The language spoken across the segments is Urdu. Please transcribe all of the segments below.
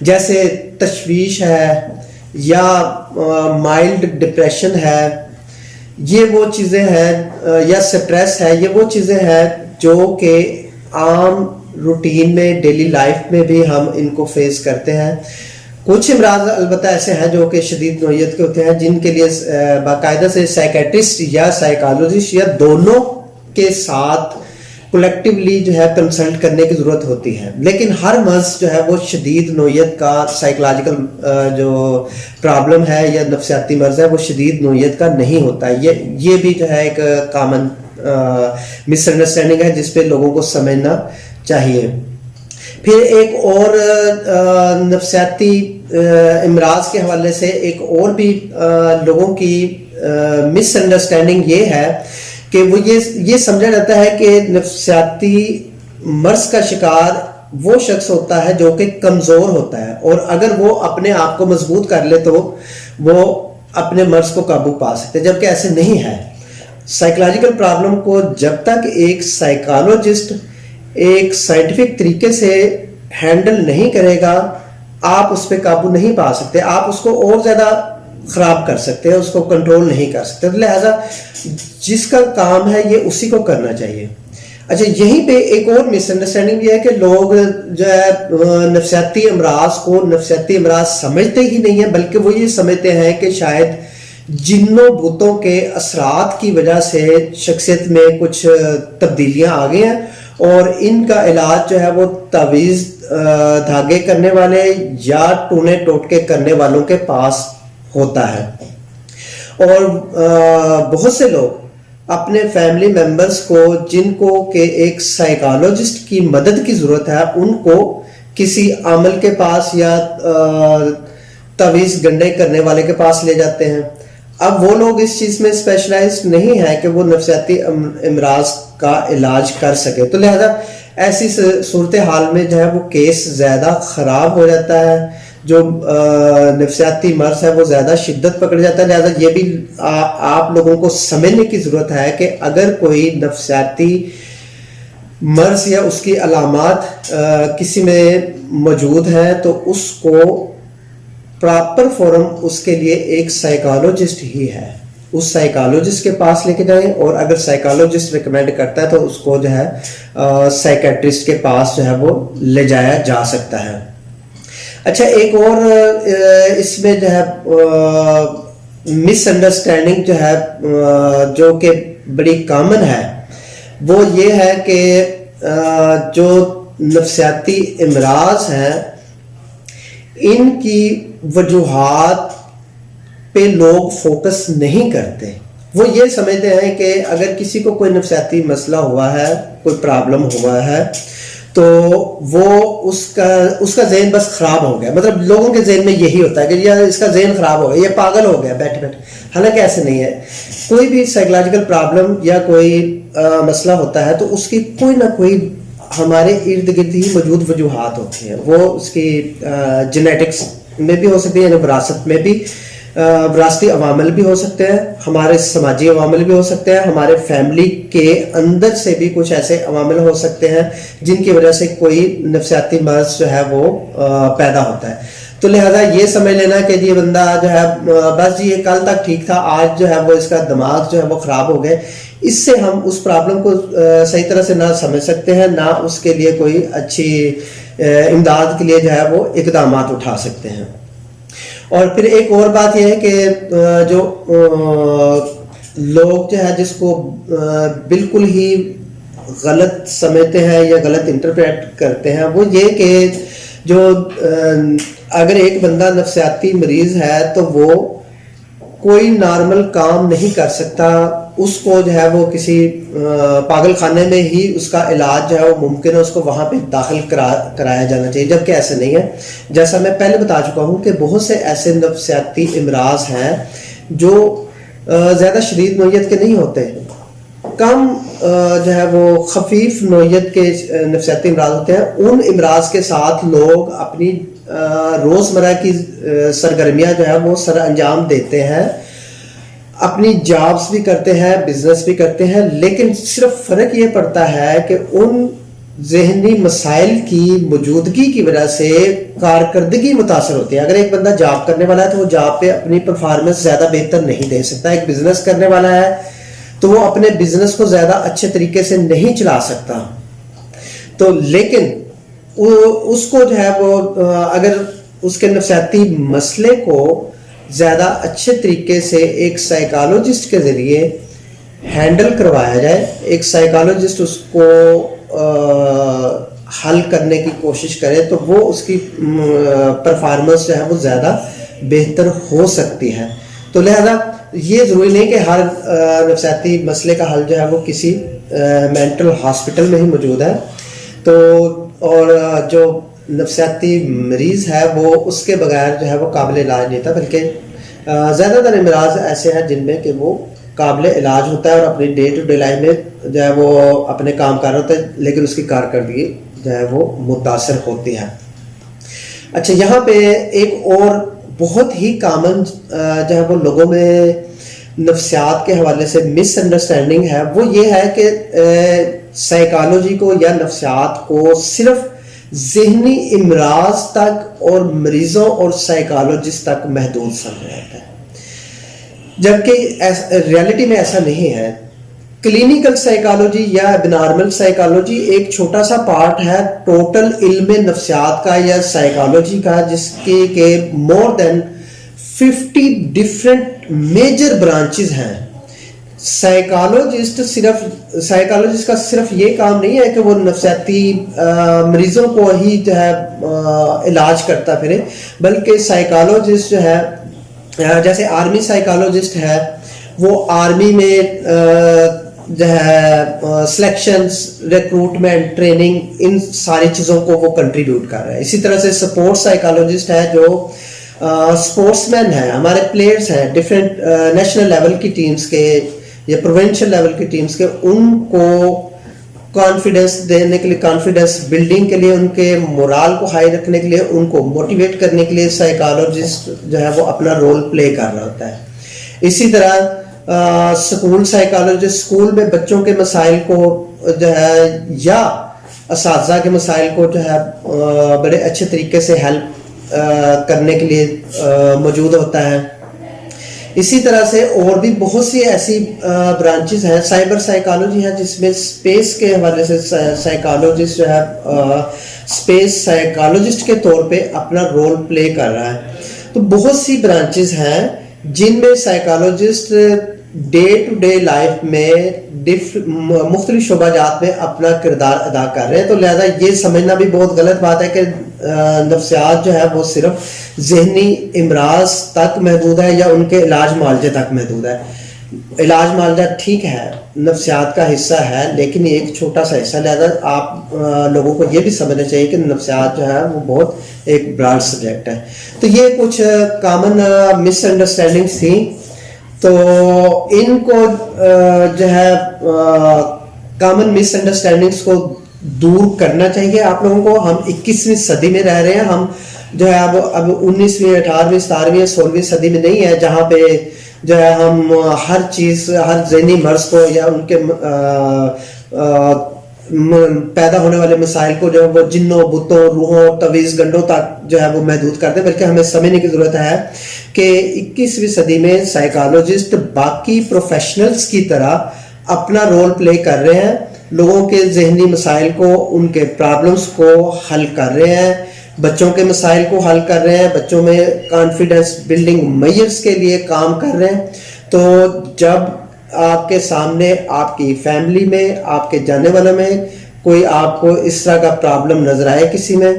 جیسے تشویش ہے یا مائلڈ ڈپریشن ہے، یہ وہ چیزیں ہیں، یا سٹریس ہے، یہ وہ چیزیں ہیں جو کہ عام روٹین میں ڈیلی لائف میں بھی ہم ان کو فیس کرتے ہیں۔ کچھ امراض البتہ ایسے ہیں جو کہ شدید نوعیت کے ہوتے ہیں، جن کے لیے باقاعدہ سے سائیکیٹرسٹ یا سائیکالوجسٹ یا دونوں کے ساتھ کولیکٹیولی جو ہے کنسلٹ کرنے کی ضرورت ہوتی ہے۔ لیکن ہر مرض جو ہے وہ شدید نوعیت کا سائیکولوجیکل جو پرابلم ہے یا نفسیاتی مرض ہے وہ شدید نوعیت کا نہیں ہوتا۔ یہ بھی جو ہے ایک کامن مس انڈرسٹینڈنگ ہے جس پہ لوگوں کو سمجھنا چاہیے۔ پھر ایک اور نفسیاتی امراض کے حوالے سے ایک اور بھی لوگوں کی مس انڈرسٹینڈنگ یہ ہے کہ وہ یہ سمجھا جاتا ہے کہ نفسیاتی مرض کا شکار وہ شخص ہوتا ہے جو کہ کمزور ہوتا ہے، اور اگر وہ اپنے آپ کو مضبوط کر لے تو وہ اپنے مرض کو قابو پا سکتے، جبکہ ایسے نہیں ہے۔ سائیکولوجیکل پرابلم کو جب تک ایک سائیکالوجسٹ ایک سائنٹیفک طریقے سے ہینڈل نہیں کرے گا، آپ اس پہ قابو نہیں پا سکتے، آپ اس کو اور زیادہ خراب کر سکتے ہیں، اس کو کنٹرول نہیں کر سکتے۔ لہذا جس کا کام ہے یہ اسی کو کرنا چاہیے۔ اچھا، یہیں پہ ایک اور مس انڈرسٹینڈنگ یہ ہے کہ لوگ جو ہے نفسیاتی امراض کو نفسیاتی امراض سمجھتے ہی نہیں ہیں، بلکہ وہ یہ سمجھتے ہیں کہ شاید جنوں بھوتوں کے اثرات کی وجہ سے شخصیت میں کچھ تبدیلیاں آ گئی ہیں، اور ان کا علاج جو ہے وہ تعویذ دھاگے کرنے والے یا ٹونے ٹوٹکے کرنے والوں کے پاس ہوتا ہے۔ اور بہت سے لوگ اپنے فیملی ممبرز کو جن کو کہ ایک سائیکالوجسٹ کی مدد کی ضرورت ہے، ان کو کسی عامل کے پاس یا تعویذ گنڈے کرنے والے کے پاس لے جاتے ہیں۔ اب وہ لوگ اس چیز میں اسپیشلائزڈ نہیں ہے کہ وہ نفسیاتی امراض کا علاج کر سکے، تو لہذا ایسی صورتحال میں جو ہے وہ کیس زیادہ خراب ہو جاتا ہے، جو نفسیاتی مرض ہے وہ زیادہ شدت پکڑ جاتا ہے۔ لہذا یہ بھی آپ لوگوں کو سمجھنے کی ضرورت ہے کہ اگر کوئی نفسیاتی مرض یا اس کی علامات کسی میں موجود ہیں تو اس کو پراپر فورم اس کے لیے ایک سائیکالوجسٹ ہی ہے، اس سائیکالوجسٹ کے پاس لے کے جائیں، اور اگر سائیکالوجسٹ ریکمینڈ کرتا ہے تو اس کو جو ہے سائیکیٹرسٹ کے پاس جو ہے وہ لے جایا جا سکتا ہے۔ اچھا، ایک اور اس میں جو ہے مس انڈرسٹینڈنگ جو ہے جو کہ بڑی کامن ہے وہ یہ ہے کہ جو نفسیاتی امراض ہیں ان کی وجوہات پہ لوگ فوکس نہیں کرتے۔ وہ یہ سمجھتے ہیں کہ اگر کسی کو کوئی نفسیاتی مسئلہ ہوا ہے، کوئی پرابلم ہوا ہے، تو وہ اس کا ذہن بس خراب ہو گیا۔ مطلب لوگوں کے ذہن میں یہی ہوتا ہے کہ یار اس کا ذہن خراب ہو گیا، یہ پاگل ہو گیا بیٹھے بیٹھے۔ حالانکہ ایسے نہیں ہے۔ کوئی بھی سائیکولوجیکل پرابلم یا کوئی مسئلہ ہوتا ہے تو اس کی کوئی نہ کوئی ہمارے ارد گرد ہی موجود وجوہات ہوتی ہیں۔ وہ اس کی جینیٹکس میں بھی ہو سکتی ہے، یعنی وراثت میں بھی، وراثتی عوامل بھی ہو سکتے ہیں، ہمارے سماجی عوامل بھی ہو سکتے ہیں، ہمارے فیملی کے اندر سے بھی کچھ ایسے عوامل ہو سکتے ہیں جن کی وجہ سے کوئی نفسیاتی مرض جو ہے وہ پیدا ہوتا ہے۔ تو لہذا یہ سمجھ لینا کہ یہ بندہ جو ہے بس جی یہ کل تک ٹھیک تھا، آج جو ہے وہ اس کا دماغ جو ہے وہ خراب ہو گئے، اس سے ہم اس پرابلم کو صحیح طرح سے نہ سمجھ سکتے ہیں، نہ اس کے لیے کوئی اچھی امداد کے لیے جو ہے وہ اقدامات اٹھا سکتے ہیں۔ اور پھر ایک اور بات یہ ہے کہ جو لوگ جو ہے جس کو بالکل ہی غلط سمجھتے ہیں یا غلط انٹرپریٹ کرتے ہیں، وہ یہ کہ جو اگر ایک بندہ نفسیاتی مریض ہے تو وہ کوئی نارمل کام نہیں کر سکتا، اس کو جو ہے وہ کسی پاگل خانے میں ہی اس کا علاج جو ہے وہ ممکن ہے، اس کو وہاں پہ داخل کرایا جانا چاہیے، جبکہ ایسے نہیں ہے۔ جیسا میں پہلے بتا چکا ہوں کہ بہت سے ایسے نفسیاتی امراض ہیں جو زیادہ شدید نوعیت کے نہیں ہوتے، کم جو ہے وہ خفیف نوعیت کے نفسیاتی امراض ہوتے ہیں۔ ان امراض کے ساتھ لوگ اپنی روزمرہ کی سرگرمیاں جو ہے وہ سر انجام دیتے ہیں، اپنی جابس بھی کرتے ہیں، بزنس بھی کرتے ہیں، لیکن صرف فرق یہ پڑتا ہے کہ ان ذہنی مسائل کی موجودگی کی وجہ سے کارکردگی متاثر ہوتی ہے. اگر ایک بندہ جاب کرنے والا ہے تو وہ جاب پہ اپنی پرفارمنس زیادہ بہتر نہیں دے سکتا. ایک بزنس کرنے والا ہے تو وہ اپنے بزنس کو زیادہ اچھے طریقے سے نہیں چلا سکتا. تو لیکن اس کو جو ہے وہ اگر اس کے نفسیاتی مسئلے کو زیادہ اچھے طریقے سے ایک سائیکالوجسٹ کے ذریعے ہینڈل کروایا جائے, ایک سائیکالوجسٹ اس کو حل کرنے کی کوشش کرے, تو وہ اس کی پرفارمنس جو ہے وہ زیادہ بہتر ہو سکتی ہے. تو لہذا یہ ضروری نہیں کہ ہر نفسیاتی مسئلے کا حل جو ہے وہ کسی مینٹل ہاسپٹل میں ہی موجود ہے. تو اور جو نفسیاتی مریض ہے وہ اس کے بغیر جو ہے وہ قابل علاج نہیں تھا, بلکہ زیادہ تر امراض ایسے ہیں جن میں کہ وہ قابل علاج ہوتا ہے اور اپنی ڈے ٹو ڈے لائف میں جو ہے وہ اپنے کام کر رہا ہوتا ہے, لیکن اس کی کارکردگی جو ہے وہ متاثر ہوتی ہے. اچھا, یہاں پہ ایک اور بہت ہی کامن جو ہے وہ لوگوں میں نفسیات کے حوالے سے مس انڈرسٹینڈنگ ہے, وہ یہ ہے کہ سائیکالوجی کو یا نفسیات کو صرف ذہنی امراض تک اور مریضوں اور سائیکالوجسٹ تک محدود سمجھا جاتا ہے, جبکہ ریالٹی میں ایسا نہیں ہے. کلینیکل سائیکالوجی یا ابنارمل سائیکالوجی ایک چھوٹا سا پارٹ ہے ٹوٹل علم نفسیات کا یا سائیکالوجی کا, جس کے کہ مور دین 50 ڈفرینٹ میجر برانچز ہیں. سائیکالوجسٹ کا صرف یہ کام نہیں ہے کہ وہ نفسیاتی مریضوں کو ہی جو ہے علاج کرتا پھرے, بلکہ سائیکالوجسٹ جو ہے جیسے آرمی سائیکالوجسٹ ہے وہ آرمی میں جو ہے سلیکشنز, ریکروٹمنٹ, ٹریننگ, ان ساری چیزوں کو وہ کنٹریبیوٹ کر رہا ہے. اسی طرح سے سپورٹس سائیکالوجسٹ ہے جو اسپورٹس مین ہیں, ہمارے پلیئرز ہیں ڈفرینٹ نیشنل لیول کی ٹیمز کے یا پروونشل لیول کی ٹیمز کے, ان کو کانفیڈنس دینے کے لیے, کانفیڈنس بلڈنگ کے لیے, ان کے مورال کو ہائی رکھنے کے لیے, ان کو موٹیویٹ کرنے کے لیے سائیکالوجسٹ جو ہے وہ اپنا رول پلے کر رہا ہوتا ہے. اسی طرح اسکول سائیکالوجسٹ اسکول میں بچوں کے مسائل کو جو ہے یا اساتذہ کے مسائل کو جو ہے بڑے اچھے طریقے سے ہیلپ کرنے کے لیے موجود ہوتا ہے. اسی طرح سے اور بھی بہت سی ایسی برانچز ہیں. سائبر سائیکالوجی ہے جس میں اسپیس کے حوالے سے سائیکالوجسٹ جو ہے اسپیس سائیکالوجسٹ کے طور پہ اپنا رول پلے کر رہا ہے. تو بہت سی برانچز ہیں جن میں psychologist day to day life میں مختلف شعبہ جات میں اپنا کردار ادا کر رہے ہیں. تو لہذا یہ سمجھنا بھی بہت غلط بات ہے کہ نفسیات جو ہے وہ صرف ذہنی امراض تک محدود ہے یا ان کے علاج معالجے تک محدود ہے. علاج معالجہ ٹھیک ہے, نفسیات کا حصہ ہے, لیکن یہ ایک چھوٹا سا حصہ. لہذا آپ لوگوں کو یہ بھی سمجھنا چاہیے کہ نفسیات جو ہے وہ بہت ایک براڈ سبجیکٹ ہے. تو یہ کچھ کامن مس انڈرسٹینڈنگس تھیں. تو ان کو جو ہے کامن مس انڈرسٹینڈنگس کو دور کرنا چاہیے آپ لوگوں کو. ہم 21ویں صدی میں رہ رہے ہیں, ہم جو ہے اب 19ویں 18ویں 17ویں 16ویں صدی میں نہیں ہے جہاں پہ جو ہے ہم ہر چیز, ہر ذہنی مرض کو یا ان کے پیدا ہونے والے مسائل کو جو ہے وہ جنوں, بتوں, روحوں, تویز گنڈوں تک جو ہے وہ محدود کرتے ہیں. بلکہ ہمیں سمجھنے کی ضرورت ہے کہ 21ویں صدی میں سائیکالوجسٹ باقی پروفیشنلز کی طرح اپنا رول پلے کر رہے ہیں, لوگوں کے ذہنی مسائل کو, ان کے پرابلمز کو حل کر رہے ہیں, بچوں کے مسائل کو حل کر رہے ہیں, بچوں میں کانفیڈنس بلڈنگ میئرز کے لیے کام کر رہے ہیں. تو جب آپ کے سامنے, آپ کی فیملی میں, آپ کے جاننے والوں میں کوئی آپ کو اس طرح کا پرابلم نظر آئے کسی میں,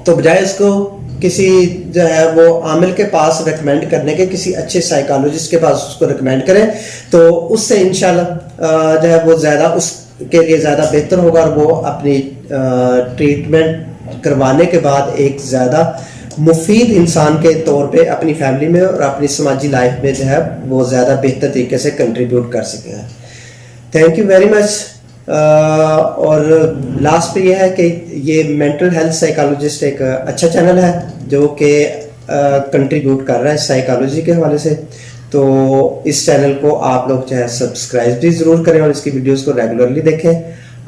تو بجائے اس کو کسی جو ہے وہ عامل کے پاس ریکمینڈ کرنے کے, کسی اچھے سائیکالوجسٹ کے پاس اس کو ریکمینڈ کریں, تو اس سے انشاءاللہ جو ہے وہ زیادہ اس کے لیے زیادہ بہتر ہوگا, اور وہ اپنی ٹریٹمنٹ کروانے کے بعد ایک زیادہ مفید انسان کے طور پہ اپنی فیملی میں اور اپنی سماجی لائف میں جو ہے وہ زیادہ بہتر طریقے سے کنٹریبیوٹ کر سکے ہیں. Thank you very much. اور لاسٹ پہ یہ ہے کہ یہ مینٹل ہیلتھ سائیکالوجسٹ ایک اچھا چینل ہے جو کہ کنٹریبیوٹ کر رہا ہے سائیکالوجی کے حوالے سے. تو اس چینل کو آپ لوگ جو ہے سبسکرائب بھی ضرور کریں اور اس کی ویڈیوز کو ریگولرلی دیکھیں.